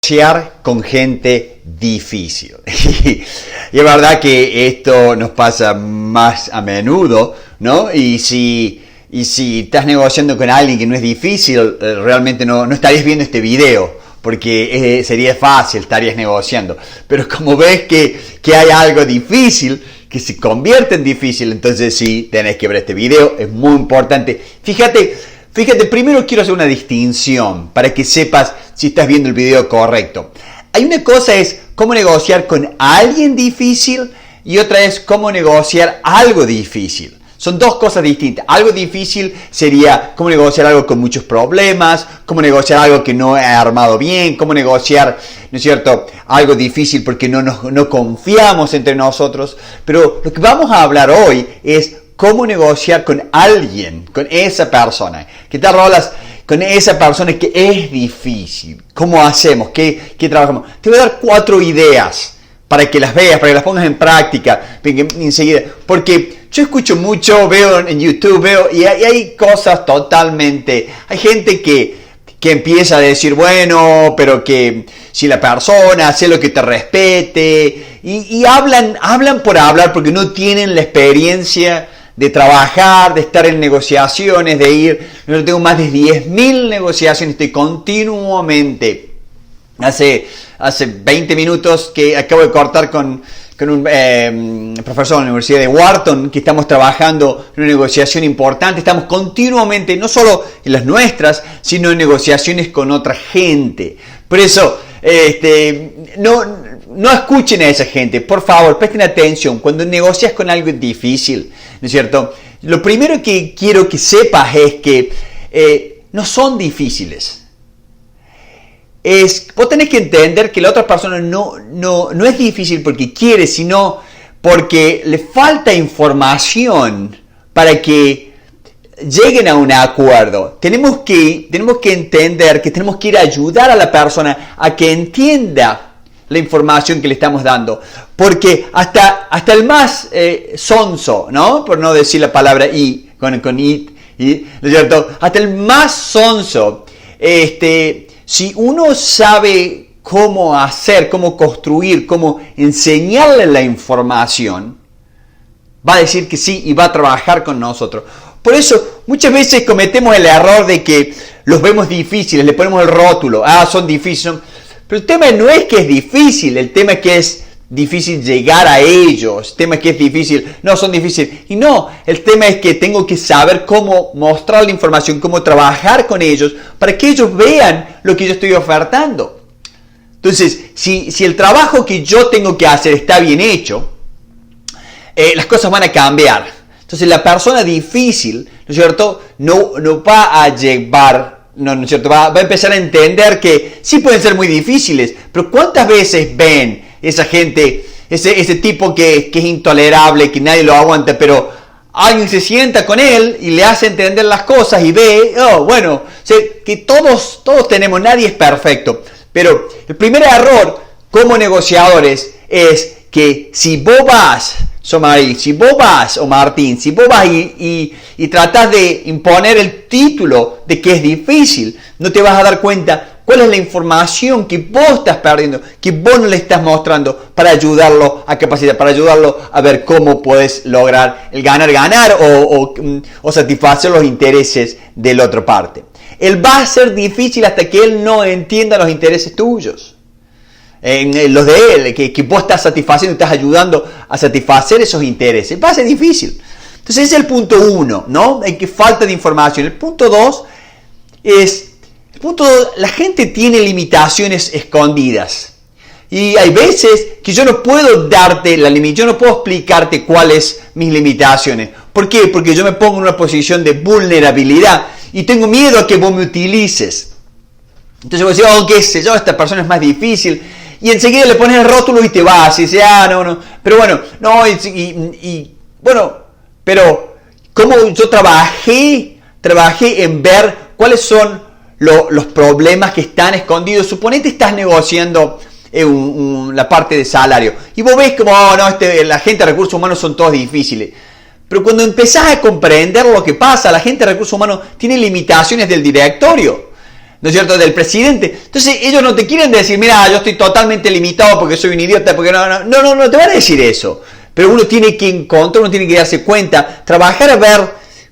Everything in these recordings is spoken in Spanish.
negociar con gente difícil. Y es verdad que esto nos pasa más a menudo, ¿no? Y si estás negociando con alguien que no es difícil, realmente no estarías viendo este video, porque sería fácil, estarías negociando. Pero como ves que hay algo difícil, que se convierte en difícil, entonces sí, tenés que ver este video, es muy importante. Fíjate, primero quiero hacer una distinción para que sepas si estás viendo el video correcto. Hay una cosa es cómo negociar con alguien difícil y otra es cómo negociar algo difícil. Son dos cosas distintas. Algo difícil sería cómo negociar algo con muchos problemas, cómo negociar algo que no he armado bien, cómo negociar, ¿no es cierto?, algo difícil porque no confiamos entre nosotros. Pero lo que vamos a hablar hoy es cómo negociar con alguien, con esa persona. ¿Qué tal, Rolas? Con esa persona que es difícil. ¿Cómo hacemos? ¿Qué trabajamos? Te voy a dar 4 ideas para que las veas, para que las pongas en práctica enseguida. Porque yo escucho mucho, veo en YouTube, y hay cosas totalmente... Hay gente que empieza a decir, bueno, pero que si la persona hace lo que te respete, y hablan por hablar porque no tienen la experiencia de trabajar, de estar en negociaciones, de ir. Yo tengo más de 10.000 negociaciones, estoy continuamente. Hace 20 minutos que acabo de cortar con un profesor de la Universidad de Wharton, que estamos trabajando en una negociación importante. Estamos continuamente, no solo en las nuestras, sino en negociaciones con otra gente. Por eso, no escuchen a esa gente, por favor, presten atención. Cuando negocias con algo difícil, ¿no es cierto? Lo primero que quiero que sepas es que no son difíciles. Vos tenés que entender que la otra persona no es difícil porque quiere, sino porque le falta información para que lleguen a un acuerdo. Tenemos que entender que tenemos que ir a ayudar a la persona a que entienda la información que le estamos dando. Porque hasta el más sonso, ¿no? Por no decir la palabra con it, ¿no es cierto? Hasta el más sonso, si uno sabe cómo hacer, cómo construir, cómo enseñarle la información, va a decir que sí y va a trabajar con nosotros. Por eso muchas veces cometemos el error de que los vemos difíciles, le ponemos el rótulo, son difíciles. Pero el tema no es que es difícil, el tema es que es difícil llegar a ellos, el tema es que es difícil, no son difíciles. Y no, el tema es que tengo que saber cómo mostrar la información, cómo trabajar con ellos, para que ellos vean lo que yo estoy ofertando. Entonces, si el trabajo que yo tengo que hacer está bien hecho, las cosas van a cambiar. Entonces, la persona difícil, ¿no es cierto?, no va a llevar... No es cierto, va a empezar a entender que sí pueden ser muy difíciles, pero ¿cuántas veces ven esa gente, ese tipo que es intolerable, que nadie lo aguanta, pero alguien se sienta con él y le hace entender las cosas y ve, que todos tenemos, nadie es perfecto, pero el primer error como negociadores es que si vos vas... o Martín, si vos vas y tratás de imponer el título de que es difícil, no te vas a dar cuenta cuál es la información que vos estás perdiendo, que vos no le estás mostrando para ayudarlo a capacitar, para ayudarlo a ver cómo puedes lograr el ganar o satisfacer los intereses de la otra parte. Él va a ser difícil hasta que él no entienda los intereses tuyos. En los de él, que vos estás satisfaciendo, estás ayudando a satisfacer esos intereses. Va a ser difícil. Entonces ese es el punto 1, ¿no? En que falta de información. El punto 2 es, la gente tiene limitaciones escondidas. Y hay veces que yo no puedo darte yo no puedo explicarte cuáles mis limitaciones. ¿Por qué? Porque yo me pongo en una posición de vulnerabilidad y tengo miedo a que vos me utilices. Entonces vos decís, qué sé yo, esta persona es más difícil. Y enseguida le pones el rótulo y te vas. Y dices, no. Pero bueno, pero como yo trabajé en ver cuáles son los problemas que están escondidos. Suponete estás negociando la parte de salario. Y vos ves como, la gente de recursos humanos son todos difíciles. Pero cuando empezás a comprender lo que pasa, la gente de recursos humanos tiene limitaciones del directorio. ¿no es cierto?, del presidente. Entonces ellos no te quieren decir, mira, yo estoy totalmente limitado porque soy un idiota, porque no te van a decir eso. Pero uno tiene que encontrar, uno tiene que darse cuenta, trabajar a ver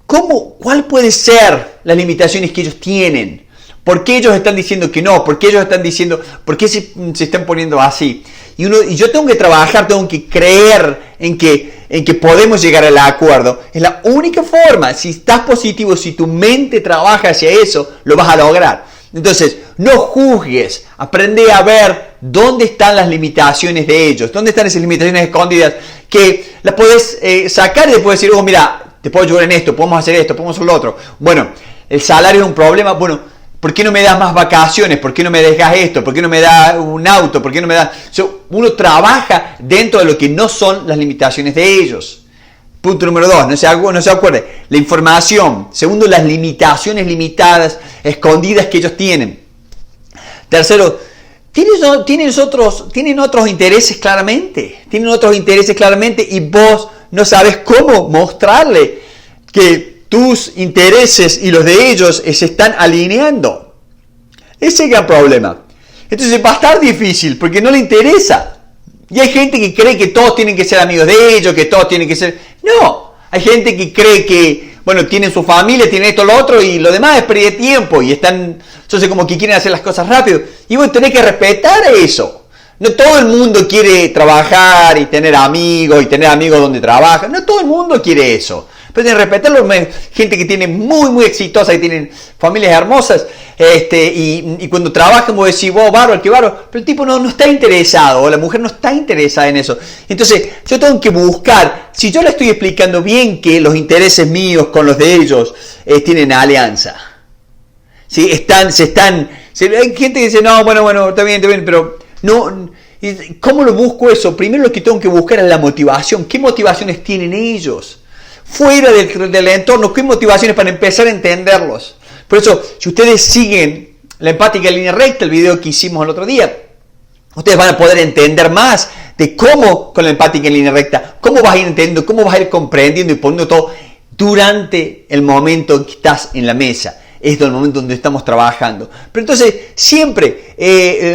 cuál puede ser las limitaciones que ellos tienen. ¿Por qué ellos están diciendo que no? ¿Por qué ellos están diciendo, por qué se están poniendo así? Y yo tengo que trabajar, tengo que creer en que podemos llegar al acuerdo. Es la única forma. Si estás positivo, si tu mente trabaja hacia eso, lo vas a lograr. Entonces, no juzgues. Aprende a ver dónde están las limitaciones de ellos. Dónde están esas limitaciones escondidas que las puedes sacar y después decir, oh, mira, te puedo ayudar en esto, podemos hacer esto, podemos hacer lo otro. Bueno, el salario es un problema. Bueno, ¿por qué no me das más vacaciones? ¿Por qué no me dejas esto? ¿Por qué no me das un auto? ¿Por qué no me das...? Uno trabaja dentro de lo que no son las limitaciones de ellos. Punto número 2, no se acuerde. La información. Segundo, las limitaciones limitadas, escondidas que ellos tienen. Tercero, tienen otros intereses claramente. Tienen otros intereses claramente y vos no sabes cómo mostrarle que tus intereses y los de ellos se están alineando. Ese es el gran problema. Entonces va a estar difícil porque no le interesa. Y hay gente que cree que todos tienen que ser amigos de ellos, que todos tienen que ser... No, hay gente que cree que, bueno, tienen su familia, tienen esto, lo otro, y lo demás es pérdida de tiempo, y están, entonces como que quieren hacer las cosas rápido. Y vos tenés que respetar eso. No todo el mundo quiere trabajar y tener amigos donde trabaja. No todo el mundo quiere eso. Pero tienen que respetarlo. Gente que tiene muy exitosa, que tienen familias hermosas, y cuando trabajan vos decís, vos, bárbaro, qué bárbaro, pero el tipo no está interesado, o la mujer no está interesada en eso. Entonces, yo tengo que buscar, si yo le estoy explicando bien que los intereses míos con los de ellos tienen alianza. ¿Sí? Hay gente que dice, no, bueno, está bien, pero no. ¿Cómo lo busco eso? Primero lo que tengo que buscar es la motivación. ¿Qué motivaciones tienen ellos? Fuera del entorno, ¿qué motivaciones para empezar a entenderlos? Por eso, si ustedes siguen la empática en línea recta, el video que hicimos el otro día, ustedes van a poder entender más de cómo con la empática en línea recta, cómo vas a ir entendiendo, cómo vas a ir comprendiendo y poniendo todo durante el momento en que estás en la mesa. Es el momento donde estamos trabajando. Pero entonces, siempre,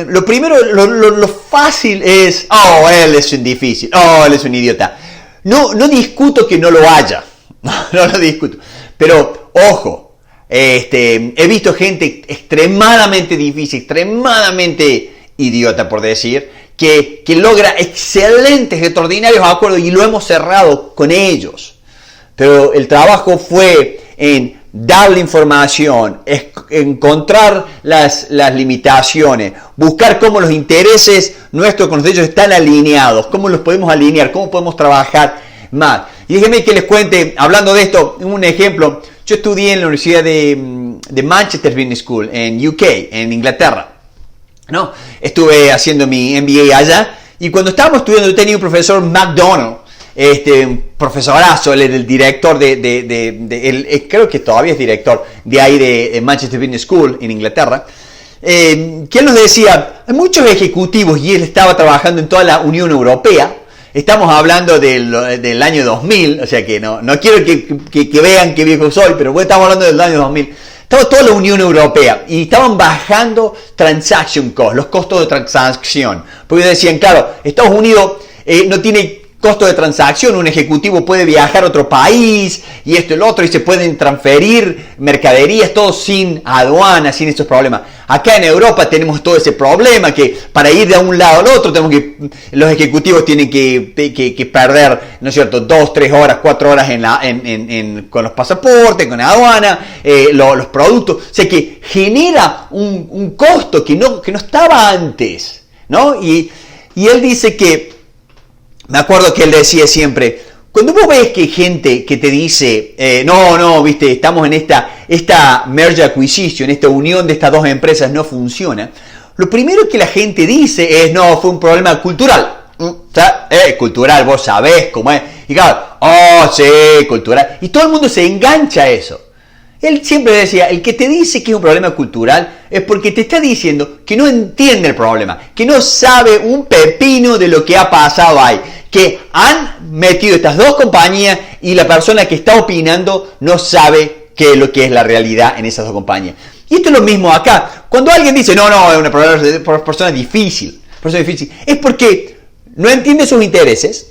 lo primero, lo fácil es, oh, él es un difícil, oh, él es un idiota. No discuto que no lo haya, no lo discuto. Pero, ojo, he visto gente extremadamente difícil, extremadamente idiota, por decir, que logra excelentes, extraordinarios acuerdos y lo hemos cerrado con ellos. Pero el trabajo fue en darle información, encontrar las limitaciones, buscar cómo los intereses nuestros con los de ellos están alineados, cómo los podemos alinear, cómo podemos trabajar más. Y déjenme que les cuente, hablando de esto, un ejemplo. Yo estudié en la Universidad de Manchester Business School, en UK, en Inglaterra, ¿no? Estuve haciendo mi MBA allá, y cuando estábamos estudiando yo tenía un profesor McDonald, un profesorazo, él era el director creo que todavía es director de ahí de Manchester Business School en Inglaterra, que él nos decía, hay muchos ejecutivos, y él estaba trabajando en toda la Unión Europea. Estamos hablando del año 2000, o sea que no quiero que vean qué viejo soy, pero estamos hablando del año 2000. Estaba toda la Unión Europea y estaban bajando transaction costs, los costos de transacción. Porque decían, claro, Estados Unidos no tiene costo de transacción, un ejecutivo puede viajar a otro país y esto y lo otro, y se pueden transferir mercaderías, todo sin aduanas, sin estos problemas. Acá en Europa tenemos todo ese problema, que para ir de un lado al otro los ejecutivos tienen que perder, ¿no es cierto?, 2, 3 horas, 4 horas con los pasaportes, con la aduana, los productos. O sea que genera un costo que no estaba antes, ¿no? Y él dice que, me acuerdo que él decía siempre, cuando vos ves que hay gente que te dice, viste, estamos en esta merger acquisition, esta unión de estas dos empresas no funciona, lo primero que la gente dice es, no, fue un problema cultural. O sea, cultural, vos sabés cómo es. Y claro, sí, cultural. Y todo el mundo se engancha a eso. Él siempre decía, el que te dice que es un problema cultural es porque te está diciendo que no entiende el problema, que no sabe un pepino de lo que ha pasado ahí, que han metido estas dos compañías y la persona que está opinando no sabe qué es lo que es la realidad en esas dos compañías. Y esto es lo mismo acá. Cuando alguien dice, no, es una persona difícil, es porque no entiende sus intereses,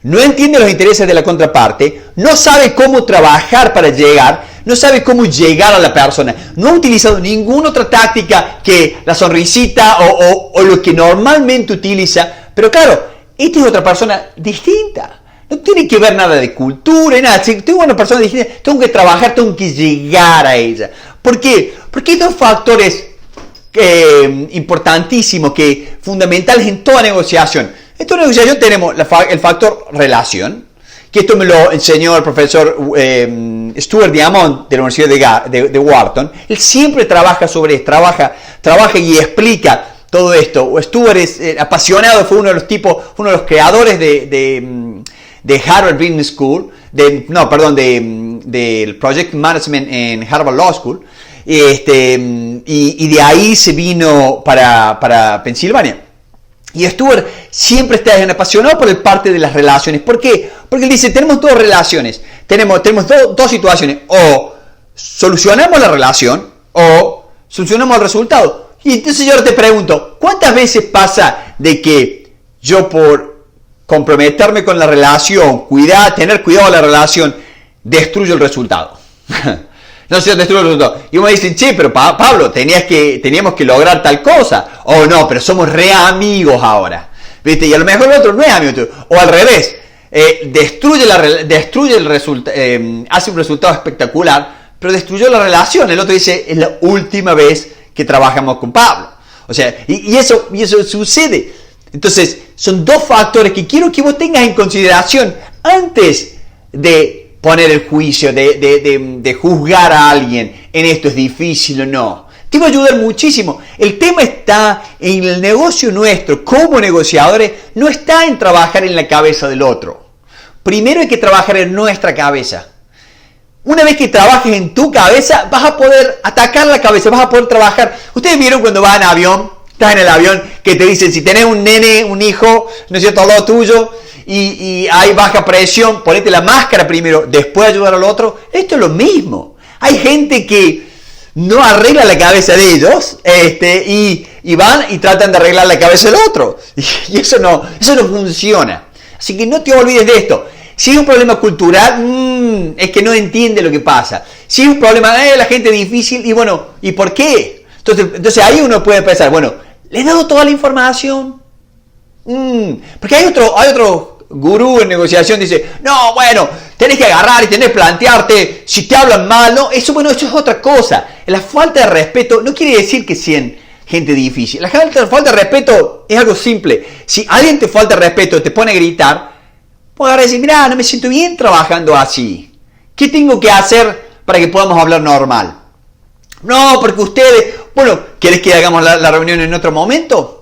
no entiende los intereses de la contraparte, no sabe cómo trabajar para llegar, no sabe cómo llegar a la persona, no ha utilizado ninguna otra táctica que la sonrisita o lo que normalmente utiliza, pero claro, esta es otra persona distinta. No tiene que ver nada de cultura y nada. Si tengo una persona distinta, tengo que trabajar, tengo que llegar a ella. ¿Por qué? Porque hay dos factores importantísimos, fundamentales en toda negociación. En toda negociación tenemos el factor relación, que esto me lo enseñó el profesor Stuart Diamond de la Universidad de Wharton. Él siempre trabaja sobre esto, trabaja y explica todo esto. Stuart es apasionado, fue uno de los creadores de Harvard Business School, del Project Management en Harvard Law School, y de ahí se vino para Pensilvania. Y Stuart siempre está apasionado por el parte de las relaciones. ¿Por qué? Porque él dice, tenemos dos relaciones, tenemos dos situaciones, o solucionamos la relación o solucionamos el resultado. Y entonces yo ahora te pregunto, ¿cuántas veces pasa de que yo por comprometerme con la relación, tener cuidado de la relación, destruyo el resultado? No sé, destruyo el resultado. Y uno dice, che, pero Pablo, teníamos que lograr tal cosa. O no, pero somos re amigos ahora. ¿Viste? Y a lo mejor el otro no es amigo tuyo. O al revés, destruye el resultado, hace un resultado espectacular, pero destruyó la relación. El otro dice, es la última vez que trabajamos con Pablo. O sea, y eso sucede. Entonces, son dos factores que quiero que vos tengas en consideración antes de poner el juicio, de juzgar a alguien en esto es difícil o no. Te va a ayudar muchísimo. El tema está en el negocio nuestro, como negociadores, no está en trabajar en la cabeza del otro. Primero hay que trabajar en nuestra cabeza. Una vez que trabajes en tu cabeza, vas a poder atacar la cabeza, vas a poder trabajar. Ustedes vieron cuando van en avión, estás en el avión, que te dicen, si tenés un nene, un hijo, no es cierto, al lado tuyo, y hay baja presión, ponete la máscara primero, después ayudar al otro. Esto es lo mismo. Hay gente que no arregla la cabeza de ellos, y van y tratan de arreglar la cabeza del otro. Y eso no funciona. Así que no te olvides de esto. Si es un problema cultural, es que no entiende lo que pasa. Si es un problema de la gente difícil, y bueno, ¿y por qué? Entonces ahí uno puede pensar, bueno, ¿le he dado toda la información? Porque hay otro gurú en negociación, dice, no, bueno, tenés que agarrar y tenés que plantearte, si te hablan mal, no, eso es otra cosa. La falta de respeto no quiere decir que sean gente difícil. La falta de respeto es algo simple. Si alguien te falta respeto, te pone a gritar, puedes agarrar y decir, mira, no me siento bien trabajando así. ¿Qué tengo que hacer para que podamos hablar normal? No, porque ustedes, bueno, ¿querés que hagamos la reunión en otro momento?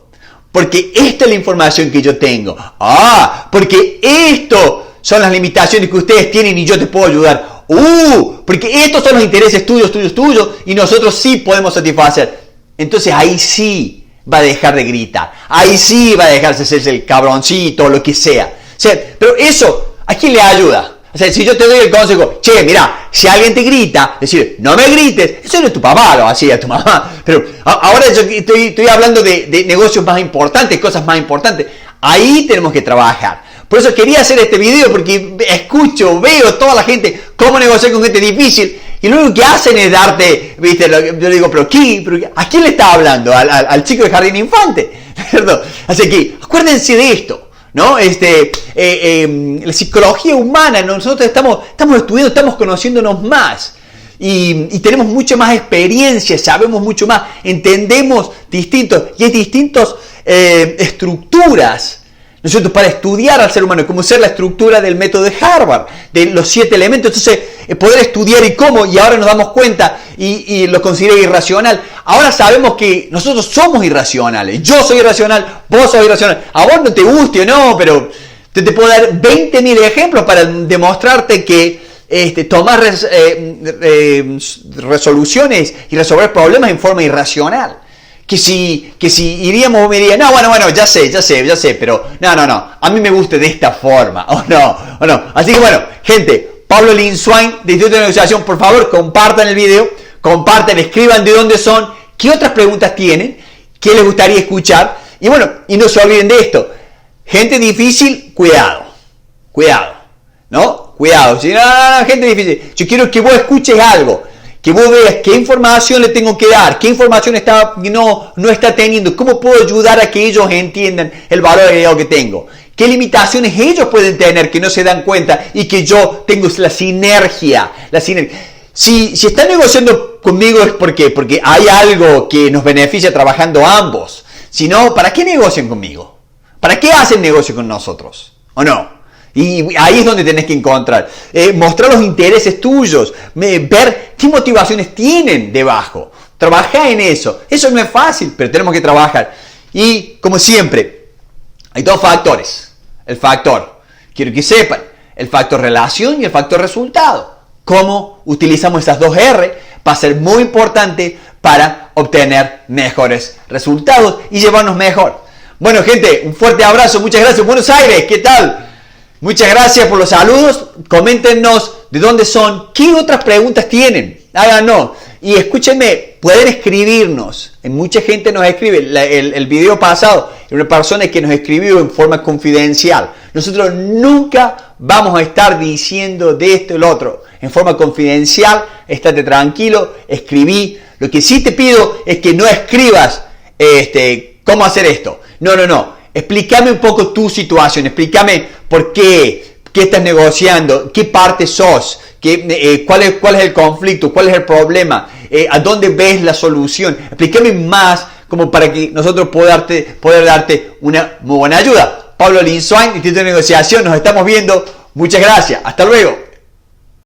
Porque esta es la información que yo tengo. Porque esto son las limitaciones que ustedes tienen y yo te puedo ayudar. Porque estos son los intereses tuyos, y nosotros sí podemos satisfacer. Entonces ahí sí va a dejar de gritar. Ahí sí va a dejarse hacerse el cabroncito o lo que sea. O sea, pero eso, ¿a quién le ayuda? O sea, si yo te doy el consejo, che, mira, si alguien te grita, decir, no me grites, eso no es tu papá, lo hacía tu mamá. Pero ahora yo estoy hablando de negocios más importantes, cosas más importantes. Ahí tenemos que trabajar. Por eso quería hacer este video, porque veo toda la gente cómo negociar con gente difícil, y lo único que hacen es darte, ¿viste? Yo digo, pero ¿a quién le está hablando? Al chico de jardín infante, ¿cierto? Así que acuérdense de esto. ¿No? La psicología humana, nosotros estamos estudiando, estamos conociéndonos más y tenemos mucha más experiencia, sabemos mucho más, entendemos distintas estructuras, ¿no es cierto?, para estudiar al ser humano, como ser la estructura del método de Harvard, de los 7 elementos. Entonces, poder estudiar y ahora nos damos cuenta y lo considera irracional. Ahora sabemos que nosotros somos irracionales. Yo soy irracional, vos sos irracional. A vos no te guste o no, pero te puedo dar 20.000 ejemplos para demostrarte que tomar resoluciones y resolver problemas en forma irracional. Que si iríamos, me dirían, no, bueno, ya sé, pero no, a mí me gusta de esta forma, o no. Así que bueno, gente, Pablo Linswain, de Instituto de Negociación, por favor, compartan el video, compartan, escriban de dónde son, qué otras preguntas tienen, qué les gustaría escuchar. Y bueno, y no se olviden de esto. Gente difícil, cuidado, ¿no? Cuidado, si no, gente difícil. Yo quiero que vos escuches algo, que vos veas qué información le tengo que dar, qué información no está teniendo, cómo puedo ayudar a que ellos entiendan el valor agregado que tengo. ¿Qué limitaciones ellos pueden tener que no se dan cuenta y que yo tengo la sinergia? Si están negociando conmigo es porque hay algo que nos beneficia trabajando ambos. Si no, ¿para qué negocian conmigo? ¿Para qué hacen negocio con nosotros? ¿O no? Y ahí es donde tenés que encontrar. Mostrar los intereses tuyos. Ver qué motivaciones tienen debajo. Trabajar en eso. Eso no es fácil, pero tenemos que trabajar. Y como siempre, hay dos factores. Quiero que sepan, el factor relación y el factor resultado. Cómo utilizamos esas dos R va a ser muy importante para obtener mejores resultados y llevarnos mejor. Bueno, gente, un fuerte abrazo. Muchas gracias. Buenos Aires, ¿qué tal? Muchas gracias por los saludos. Coméntenos de dónde son, qué otras preguntas tienen. Háganos. Y escúchenme, pueden escribirnos. Mucha gente nos escribe. El video pasado, una persona que nos escribió en forma confidencial. Nosotros nunca vamos a estar diciendo de esto y lo otro. En forma confidencial, estate tranquilo, escribí. Lo que sí te pido es que no escribas cómo hacer esto. No. Explícame un poco tu situación. Explícame por qué estás negociando, qué parte sos, cuál es el conflicto, cuál es el problema, a dónde ves la solución. Explícame más como para que nosotros poder darte una muy buena ayuda. Pablo Lindswain, Instituto de Negociación, nos estamos viendo. Muchas gracias. Hasta luego.